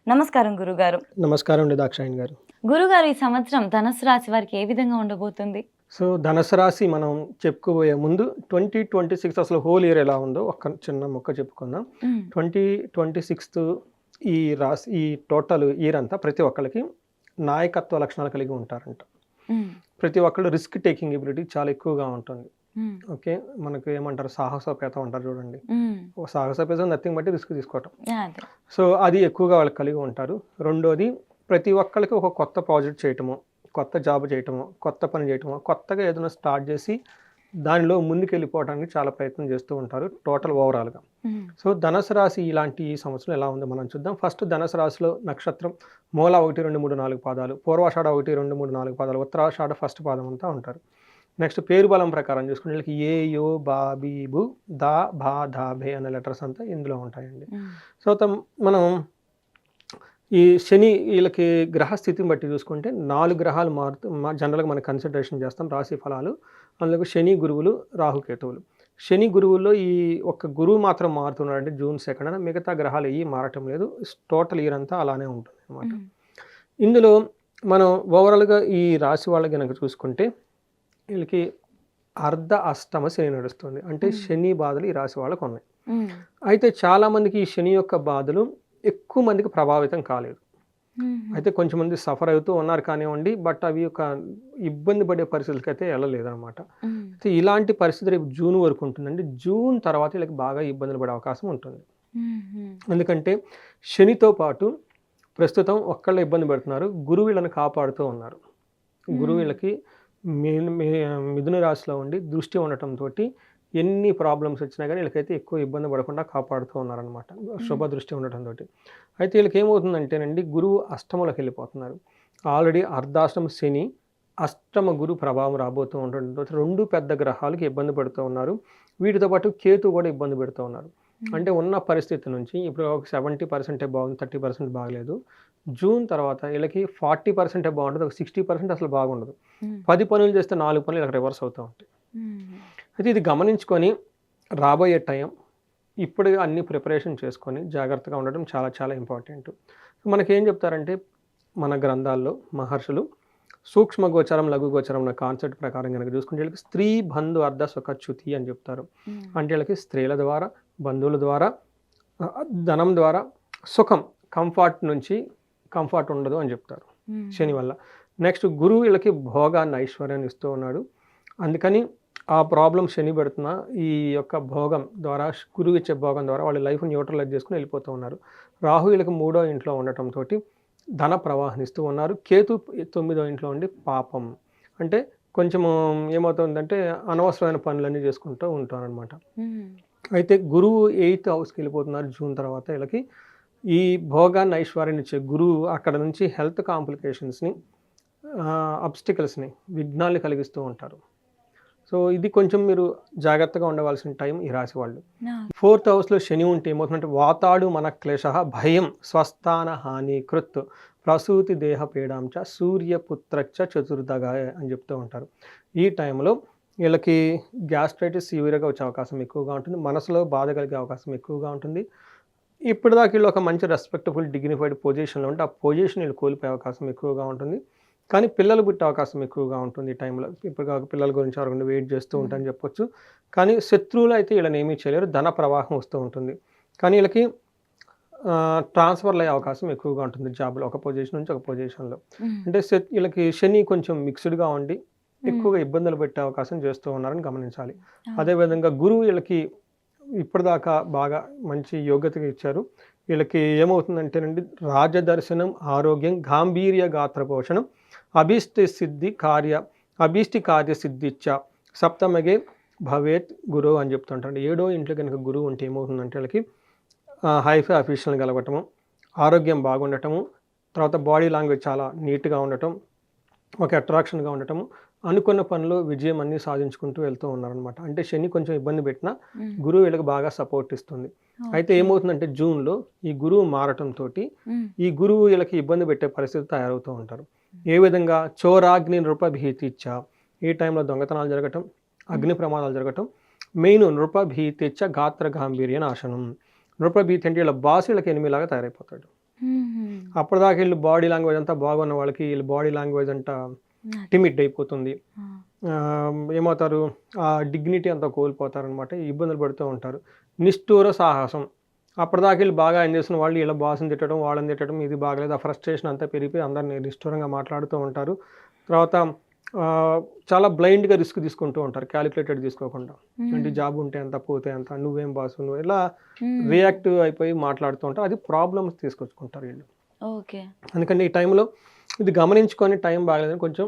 నమస్కారం గురుగారు. నమస్కారం అండి దాక్షాయణి గారు. గురుగారు, ఈ సంవత్సరం ధనుసు రాశి వారికి ఏ విధంగా ఉండబోతుంది? సో, ధనుసు రాశి మనం చెప్పుకోబోయే ముందు 2026 అసలు హోల్ ఇయర్ ఎలా ఉందో ఒక్క చిన్న ముక్క చెప్పుకుందాం. హ్మ్. 2026 ఈ టోటల్ ఇయర్ అంతా ప్రతి ఒక్కళ్ళకి నాయకత్వ లక్షణాలు కలిగి ఉంటారంట. హ్మ్. ప్రతి ఒక్కళ్ళు రిస్క్ టేకింగ్ ఎబిలిటీ చాలా ఎక్కువగా ఉంటుంది. హ్మ్. ఓకే. మనకు ఏమంటారు సాహసోపేతం అంటారు చూడండి. హ్మ్. సాహసోపేతం నథింగ్ బట్ రిస్క్ తీసుకోవటం. అదే. సో, అది ఎక్కువగా వాళ్ళు కలిగి ఉంటారు. రెండోది ప్రతి ఒక్కళ్ళకి ఒక కొత్త ప్రాజెక్ట్ చేయటము, కొత్త జాబ్ చేయటము, కొత్త పని చేయటము, కొత్తగా ఏదైనా స్టార్ట్ చేసి దానిలో ముందుకెళ్ళిపోవడానికి చాలా ప్రయత్నం చేస్తూ ఉంటారు టోటల్ ఓవరాల్‌గా. హ్మ్. సో, ధనుసు రాశి ఇలాంటి ఈ సంవత్సరం ఎలా ఉందో మనం చూద్దాం. ఫస్ట్ ధనుసు రాశిలో నక్షత్రం మూల 1, 2, 3, 4 పాదాలు, పూర్వాషాఢ 1, 2, 3, 4 పాదాలు, ఉత్తరాషాఢ ఫస్ట్ పాదం అంతా ఉంటారు. నెక్స్ట్ పేరు బలం ప్రకారం చూసుకుంటే వీళ్ళకి ఏ, యో, బా, బీ, బు, దా, భా, ధా, భే అనే లెటర్స్ అంతా ఇందులో ఉంటాయండి. హ్మ్. సో, మనం ఈ శని వీళ్ళకి గ్రహస్థితిని బట్టి చూసుకుంటే 4 గ్రహాలు జనరల్‌గా మనం కన్సిడరేషన్ చేస్తాం రాశి ఫలాలు. అందులో శని, గురువులు, రాహుకేతువులు. శని, గురువుల్లో ఈ ఒక్క గురువు మాత్రం మారుతున్నాడంటే జూన్ 2న, మిగతా గ్రహాలు ఏవి మారటం లేదు. టోటల్ ఇయర్ అంతా అలానే ఉంటుందన్నమాట. హ్మ్. ఇందులో మనం ఓవరాల్‌గా ఈ రాశి వాళ్ళకి గనక చూసుకుంటే వీళ్ళకి అర్ధ అష్టమ శని నడుస్తుంది. అంటే శని బాధలు ఈ రాశి వాళ్ళకు ఉన్నాయి. హ్మ్. అయితే చాలామందికి ఈ శని యొక్క బాధలు ఎక్కువ మందికి ప్రభావితం కాలేదు. హ్మ్. అయితే కొంచెం మంది సఫర్ అవుతూ ఉన్నారు కానివ్వండి. బట్ అవి ఒక ఇబ్బంది పడే పరిస్థితులకైతే వెళ్ళలేదనమాట. హ్మ్. అయితే ఇలాంటి పరిస్థితి రేపు జూన్ వరకు ఉంటుందండి. జూన్ తర్వాత వీళ్ళకి బాగా ఇబ్బందులు పడే అవకాశం ఉంటుంది. హ్మ్. ఎందుకంటే శనితో పాటు ప్రస్తుతం ఒక్కళ్ళే ఇబ్బంది పడుతున్నారు. గురువు వీళ్ళని కాపాడుతూ ఉన్నారు. గురువు వీళ్ళకి మిథున రాశిలో ఉండి దృష్టి ఉండటంతోటి ఎన్ని ప్రాబ్లమ్స్ వచ్చినా కానీ వీళ్ళకైతే ఎక్కువ ఇబ్బంది పడకుండా కాపాడుతూ ఉన్నారనమాట. శుభ దృష్టి ఉండటంతోటి. అయితే వీళ్ళకి ఏమవుతుందంటేనండి, గురువు అష్టమంలోకి వెళ్ళిపోతున్నారు. ఆల్రెడీ అర్ధాష్టమ శని, అష్టమ గురు ప్రభావం రాబోతూ ఉండటంతో 2 పెద్ద గ్రహాలకి ఇబ్బంది పడుతూ ఉన్నారు. వీటితో పాటు కేతు కూడా ఇబ్బంది పెడుతూ ఉన్నారు. అంటే ఉన్న పరిస్థితి నుంచి ఇప్పుడు ఒక 70% బాగుంది, 30% బాగలేదు. జూన్ తర్వాత వీళ్ళకి 40% బాగుంటుంది, ఒక 60% అసలు బాగుండదు. 10 పనులు చేస్తే 4 పనులు ఇలా రివర్స్ అవుతూ ఉంటాయి. అయితే ఇది గమనించుకొని రాబోయే టైం ఇప్పుడు అన్ని ప్రిపరేషన్ చేసుకొని జాగ్రత్తగా ఉండడం చాలా చాలా ఇంపార్టెంట్. మనకేం చెప్తారంటే మన గ్రంథాల్లో మహర్షులు సూక్ష్మ గోచరం, లఘు గోచరం అన్న కాన్సెప్ట్ ప్రకారం కనుక చూసుకుంటే వీళ్ళకి స్త్రీ బంధు అర్ధ సుఖ చ్యుతి అని చెప్తారు. అంటే వీళ్ళకి స్త్రీల ద్వారా, బంధువుల ద్వారా, ధనం ద్వారా సుఖం, కంఫర్ట్ ఉండదు అని చెప్తారు శని వల్ల. నెక్స్ట్ గురువు వీళ్ళకి భోగాన్ని, ఐశ్వర్యాన్ని ఇస్తూ ఉన్నాడు. అందుకని ఆ ప్రాబ్లం శని పెడుతున్న ఈ యొక్క భోగం ద్వారా, గురువు ఇచ్చే భోగం ద్వారా వాళ్ళ లైఫ్ న్యూట్రలైజ్ చేసుకుని వెళ్ళిపోతూ ఉన్నారు. రాహు వీళ్ళకి 3వ ఇంట్లో ఉండటంతో ధన ప్రవాహనిస్తూ ఉన్నారు. కేతు 9వ ఇంట్లో ఉండి పాపం, అంటే కొంచెము ఏమవుతుందంటే అనవసరమైన పనులన్నీ చేసుకుంటూ ఉంటారనమాట. అయితే గురువు 8th హౌస్కి వెళ్ళిపోతున్నారు జూన్ తర్వాత. వీళ్ళకి ఈ భోగాన్ని, ఐశ్వర్యాన్ని ఇచ్చే గురువు అక్కడ నుంచి హెల్త్ కాంప్లికేషన్స్ని, అబ్స్టికల్స్ని, విఘ్నాలు కలిగిస్తూ ఉంటారు. సో, ఇది కొంచెం మీరు జాగ్రత్తగా ఉండవలసిన టైం ఈ రాశి వాళ్ళు. 4th హౌస్లో శని ఉంటే ఏమవుతుందంటే వాతాడు మన క్లేశ భయం స్వస్థాన హాని కృత్ ప్రసూతి దేహ పీడాంచ సూర్యపుత్రచ్చ చతుర్థగాయ అని చెప్తూ ఉంటారు. ఈ టైంలో వీళ్ళకి గ్యాస్ట్రైటిస్ సివియర్గా వచ్చే అవకాశం ఎక్కువగా ఉంటుంది. మనసులో బాధ కలిగే అవకాశం ఎక్కువగా ఉంటుంది. ఇప్పటిదాకా వీళ్ళు ఒక మంచి రెస్పెక్టబుల్ డిగ్నిఫైడ్ పొజిషన్లో ఉంటే ఆ పొజిషన్ వీళ్ళు కోల్పోయే అవకాశం ఎక్కువగా ఉంటుంది. కానీ పిల్లలు పుట్టే అవకాశం ఎక్కువగా ఉంటుంది ఈ టైంలో. ఇప్పుడు కాక పిల్లల గురించి ఎవరికైనా వెయిట్ చేస్తూ ఉంటారని చెప్పొచ్చు. కానీ శత్రువులు అయితే వీళ్ళని ఏమీ చేయలేరు. ధన ప్రవాహం వస్తూ ఉంటుంది. కానీ వీళ్ళకి ట్రాన్స్ఫర్లు అయ్యే అవకాశం ఎక్కువగా ఉంటుంది జాబ్లో, ఒక పొజిషన్ నుంచి ఒక పొజిషన్లో. అంటే వీళ్ళకి శని కొంచెం మిక్స్డ్గా ఉండి ఎక్కువగా ఇబ్బందులు పెట్టే అవకాశం చేస్తూ ఉన్నారని గమనించాలి. అదేవిధంగా గురువు వీళ్ళకి ఇప్పటిదాకా బాగా మంచి యోగ్యతగా ఇచ్చారు. వీళ్ళకి ఏమవుతుందంటేనండి, రాజదర్శనం, ఆరోగ్యం, గాంభీర్య గాత్ర పోషణం, అభీష్టి కార్య సిద్ధిచ్చ సప్తమగే భవేత్ గురువు అని చెప్తుంటారు. 7వ ఇంట్లో కనుక గురువు ఉంటే ఏమవుతుందంటే వీళ్ళకి హైఫై అఫీషియల్ కలగటము, ఆరోగ్యం బాగుండటము, తర్వాత బాడీ లాంగ్వేజ్ చాలా నీట్గా ఉండటం, ఒక అట్రాక్షన్గా ఉండటము, అనుకున్న పనిలో విజయం అన్నీ సాధించుకుంటూ వెళ్తూ ఉన్నారనమాట. అంటే శని కొంచెం ఇబ్బంది పెట్టినా గురువు వీళ్ళకి బాగా సపోర్ట్ ఇస్తుంది. అయితే ఏమవుతుందంటే జూన్లో ఈ గురువు మారటంతో ఈ గురువు వీళ్ళకి ఇబ్బంది పెట్టే పరిస్థితి తయారవుతూ ఉంటారు. ఏ విధంగా చోరాగ్ని నృపభీతిచ్చ, ఈ టైంలో దొంగతనాలు జరగటం, అగ్ని ప్రమాదాలు జరగటం, మెయిన్ నృపభీతిచ్చ గాత్ర గాంభీర్య నాశనం. నృపభీతి అంటే వీళ్ళ బాస్ వీళ్ళకి ఎనిమిలాగా తయారైపోతాడు. అప్పటిదాకా వీళ్ళు బాడీ లాంగ్వేజ్ అంతా బాగున్న వాళ్ళకి వీళ్ళు బాడీ లాంగ్వేజ్ అంతా టిమిడ్ అయిపోతుంది. ఏమవుతారు, ఆ డిగ్నిటీ అంతా కోల్పోతారనమాట, ఇబ్బందులు పడుతూ ఉంటారు. నిష్ఠూర సాహసం, అప్పటిదాకా వీళ్ళు బాగా ఎంజాయ్ చేసిన వాళ్ళు వీళ్ళ బాస్ని తిట్టడం, వాళ్ళని తిట్టడం, ఇది బాగలేదు, ఆ ఫ్రస్ట్రేషన్ అంతా పెరిగిపోయి అందరిని నిష్ఠూరంగా మాట్లాడుతూ ఉంటారు. తర్వాత చాలా బ్లైండ్గా రిస్క్ తీసుకుంటూ ఉంటారు, క్యాలిక్యులేటెడ్ తీసుకోకుండా. అంటే జాబ్ ఉంటే ఎంత, పోతే ఎంత, నువ్వేం బాస్, నువ్వు ఇలా రియాక్టివ్ అయిపోయి మాట్లాడుతూ ఉంటారు. అది ప్రాబ్లమ్స్ తీసుకొచ్చుకుంటారు వీళ్ళు. ఓకే. అందుకని ఈ టైంలో ఇది గమనించుకొని టైం బాగలేదని కొంచెం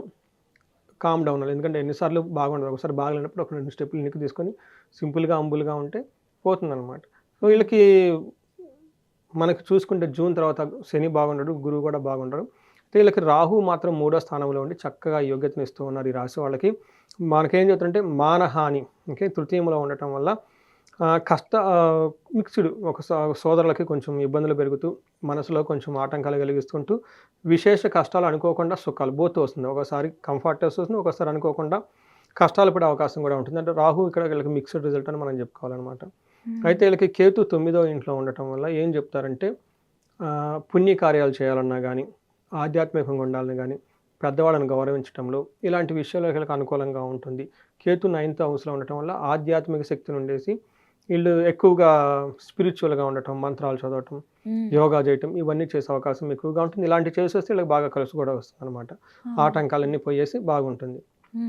కామ్ డౌన్ అవ్వాలి. ఎందుకంటే ఎన్నిసార్లు బాగుండదు, ఒకసారి బాగలేనప్పుడు ఒక 2 స్టెప్పులు వెనక్కి తీసుకొని సింపుల్గా అంబుల్గా ఉంటే పోతుందన్నమాట. సో వీళ్ళకి మనకి చూసుకుంటే జూన్ తర్వాత శని బాగుండడు, గురువు కూడా బాగుండడు. వీళ్ళకి రాహు మాత్రం 3వ స్థానంలో ఉండి చక్కగా యోగ్యతను ఇస్తూ ఉన్నారు ఈ రాశి వాళ్ళకి. మనకేం చెప్తుంటే మానహాని, ఓకే, తృతీయంలో ఉండటం వల్ల మిక్స్డ్, ఒక సోదరులకి కొంచెం ఇబ్బందులు పెరుగుతూ మనసులో కొంచెం ఆటంకాలు కలిగిస్తుంటూ విశేష కష్టాలు అనుకోకుండా సుఖాలు బోత్ వస్తుంది. ఒకసారి కంఫర్ట్ వస్తుంది, ఒకసారి అనుకోకుండా కష్టాలు పడే అవకాశం కూడా ఉంటుంది. అంటే రాహు ఇక్కడ వీళ్ళకి మిక్స్డ్ రిజల్ట్ అని మనం చెప్పుకోవాలన్నమాట. అయితే వీళ్ళకి కేతు 9వ ఇంట్లో ఉండటం వల్ల ఏం చెప్తారంటే పుణ్యకార్యాలు చేయాలన్నా కానీ, ఆధ్యాత్మికంగా ఉండాలని కానీ, పెద్దవాళ్ళని గౌరవించడంలో ఇలాంటి విషయాల్లో వీళ్ళకి అనుకూలంగా ఉంటుంది. కేతు 9th హౌస్లో ఉండటం వల్ల ఆధ్యాత్మిక శక్తిని ఉండేసి వీళ్ళు ఎక్కువగా స్పిరిచువల్గా ఉండటం, మంత్రాలు చదవటం, యోగా చేయటం, ఇవన్నీ చేసే అవకాశం ఎక్కువగా ఉంటుంది. ఇలాంటివి చేసేస్తే వీళ్ళకి బాగా కలిసి కూడా వస్తుంది అనమాట. ఆటంకాలన్నీ పోయేసి బాగుంటుంది.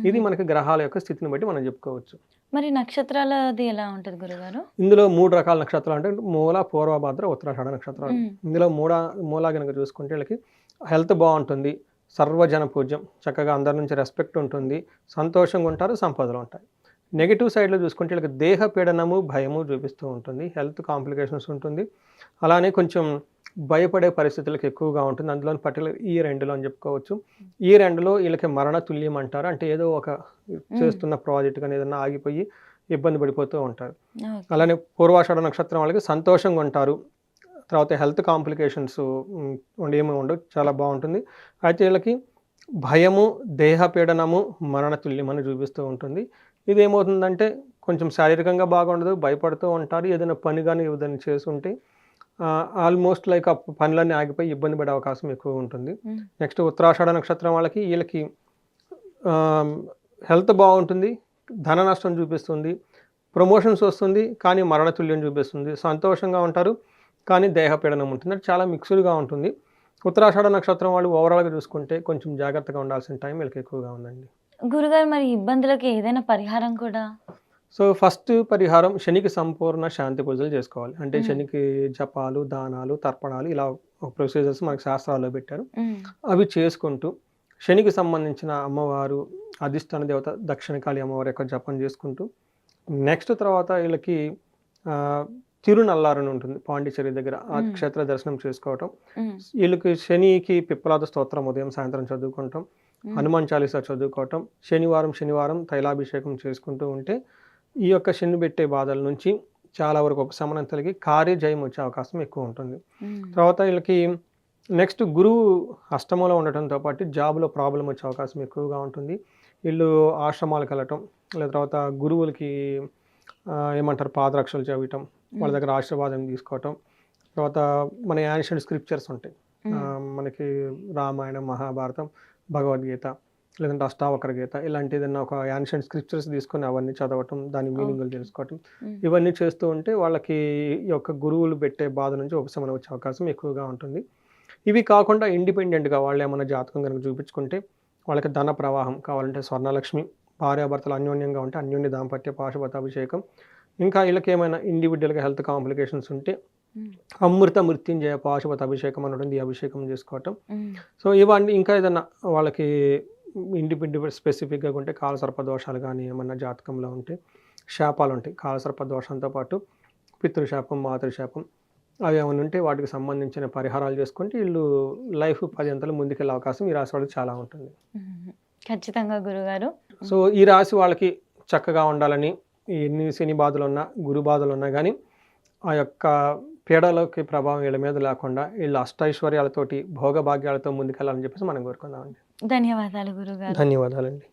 ఇది మనకి గ్రహాల యొక్క స్థితిని బట్టి మనం చెప్పుకోవచ్చు. మరి నక్షత్రాలది ఎలా ఉంటుంది గురుగారు? ఇందులో 3 రకాల నక్షత్రాలు అంటే మూల, పూర్వభాద్ర, ఉత్తరాషాఢ నక్షత్రాలు. ఇందులో మూల కనుక చూసుకుంటే వీళ్ళకి హెల్త్ బాగుంటుంది, సర్వజన పూజ్యం, చక్కగా అందరి నుంచి రెస్పెక్ట్ ఉంటుంది, సంతోషంగా ఉంటారు, సంపదలు ఉంటాయి. నెగిటివ్ సైడ్లో చూసుకుంటే వీళ్ళకి దేహ పీడనము, భయము చూపిస్తూ ఉంటుంది, హెల్త్ కాంప్లికేషన్స్ ఉంటుంది, అలానే కొంచెం భయపడే పరిస్థితులకు ఎక్కువగా ఉంటుంది. అందులో పర్టికులర్ ఈ 2లో అని చెప్పుకోవచ్చు. ఈ 2లో వీళ్ళకి మరణ తుల్యం అంటారు. అంటే ఏదో ఒక చేస్తున్న ప్రాజెక్ట్ కానీ ఏదైనా ఆగిపోయి ఇబ్బంది పడిపోతూ ఉంటారు. అలానే పూర్వాషాఢ నక్షత్రం వాళ్ళకి సంతోషంగా ఉంటారు, తర్వాత హెల్త్ కాంప్లికేషన్స్ ఏమి ఉండవు, చాలా బాగుంటుంది. అయితే వీళ్ళకి భయము, దేహ పీడనము, మరణ తుల్యం అని చూపిస్తూ ఉంటుంది. ఇది ఏమవుతుందంటే కొంచెం శారీరకంగా బాగుండదు, భయపడుతూ ఉంటారు. ఏదైనా పని కానీ ఏదైనా చేస్తుంటే ఆల్మోస్ట్ లైక్ ఆ పనులన్నీ ఆగిపోయి ఇబ్బంది పడే అవకాశం ఎక్కువ ఉంటుంది. నెక్స్ట్ ఉత్తరాషాఢ నక్షత్రం వాళ్ళకి వీళ్ళకి హెల్త్ బాగుంటుంది, ధన నష్టం చూపిస్తుంది, ప్రమోషన్స్ వస్తుంది కానీ మరణతుల్యం చూపిస్తుంది, సంతోషంగా ఉంటారు కానీ దేహపీడనం ఉంటుంది. అంటే చాలా మిక్స్డ్గా ఉంటుంది. ఉత్తరాషాఢ నక్షత్రం వాళ్ళు ఓవరాల్గా చూసుకుంటే కొంచెం జాగ్రత్తగా ఉండాల్సిన టైం వీళ్ళకి ఎక్కువగా ఉందండి. గురుగారు మరి ఇబ్బందులకి ఏదైనా పరిహారం కూడా? సో ఫస్ట్ పరిహారం శనికి సంపూర్ణ శాంతి పూజలు చేసుకోవాలి. అంటే శనికి జపాలు, దానాలు, తర్పణాలు ఇలా ప్రొసీజర్స్ మనకు శాస్త్రాల్లో పెట్టారు. అవి చేసుకుంటూ శనికి సంబంధించిన అమ్మవారు, అధిష్టాన దేవత దక్షిణకాళి అమ్మవారి యొక్క జపం చేసుకుంటూ నెక్స్ట్ తర్వాత వీళ్ళకి తిరునల్లారని ఉంటుంది పాండిచ్చేరి దగ్గర, ఆ క్షేత్ర దర్శనం చేసుకోవటం. వీళ్ళకి శనికి పిప్పలాద స్తోత్రం ఉదయం సాయంత్రం చదువుకుంటాం, హనుమాన్ చాలీసా చదువుకోవటం, శనివారం తైలాభిషేకం చేసుకుంటూ ఉంటే ఈ యొక్క శని పెట్టే బాధల నుంచి చాలా వరకు ఉపశమనం కలిగి కార్యజయం వచ్చే అవకాశం ఎక్కువ ఉంటుంది. తర్వాత వీళ్ళకి నెక్స్ట్ గురువు అష్టమంలో ఉండటంతో పాటు జాబ్లో ప్రాబ్లం వచ్చే అవకాశం ఎక్కువగా ఉంటుంది. వీళ్ళు ఆశ్రమాలకు వెళ్ళటం, లేదా తర్వాత గురువులకి ఏమంటారు పాదరక్షలు చదవటం, వాళ్ళ దగ్గర ఆశీర్వాదం తీసుకోవటం. తర్వాత మన యాన్షియంట్ స్క్రిప్చర్స్ ఉంటాయి, మనకి రామాయణం, మహాభారతం, భగవద్గీత, లేదంటే అష్టావక్ర గీత, ఇలాంటి ఏదైనా ఒక యాన్షియంట్ స్క్రిప్చర్స్ తీసుకొని అవన్నీ చదవటం, దాని మీనింగ్లు తెలుసుకోవటం, ఇవన్నీ చేస్తూ ఉంటే వాళ్ళకి ఈ యొక్క గురువులు పెట్టే బాధ నుంచి ఉపశమనం వచ్చే అవకాశం ఎక్కువగా ఉంటుంది. ఇవి కాకుండా ఇండిపెండెంట్గా వాళ్ళు ఏమైనా జాతకం కనుక చూపించుకుంటే వాళ్ళకి ధన ప్రవాహం కావాలంటే స్వర్ణలక్ష్మి, భార్యాభర్తలు అన్యోన్యంగా ఉంటే అన్యోన్య దాంపత్య పాశుపత అభిషేకం, ఇంకా వీళ్ళకి ఏమైనా ఇండివిజువల్గా హెల్త్ కాంప్లికేషన్స్ ఉంటే అమృత మృత్యుంజయ పాశుపత అభిషేకం అని ఉంటుంది, ఈ అభిషేకం చేసుకోవటం. సో ఇవన్నీ ఇంకా ఏదైనా వాళ్ళకి ఇండిపెండెంట్ స్పెసిఫిక్గా ఉంటే కాలసర్ప దోషాలు కానీ ఏమన్నా జాతకంలో ఉంటే శాపాలు ఉంటాయి, కాలసర్ప దోషంతో పాటు పితృశాపం, మాతృశాపం, అవి ఏమైనా ఉంటే వాటికి సంబంధించిన పరిహారాలు చేసుకుంటే వీళ్ళు లైఫ్ 10 అంతలు ముందుకెళ్ళే అవకాశం ఈ రాశి వాళ్ళకి చాలా ఉంటుంది. ఖచ్చితంగా గురుగారు. సో ఈ రాశి వాళ్ళకి చక్కగా ఉండాలని, ఎన్ని శని బాధలు ఉన్నా, గురు బాధలు ఉన్నా కానీ ఆ యొక్క పీడలకి ప్రభావం వీళ్ళ మీద లేకుండా వీళ్ళు అష్టైశ్వర్యాలతోటి భోగభాగ్యాలతో ముందుకెళ్ళాలని చెప్పేసి మనం కోరుకుందామండి. ధన్యవాదాలు గురుగారు. ధన్యవాదాలండి.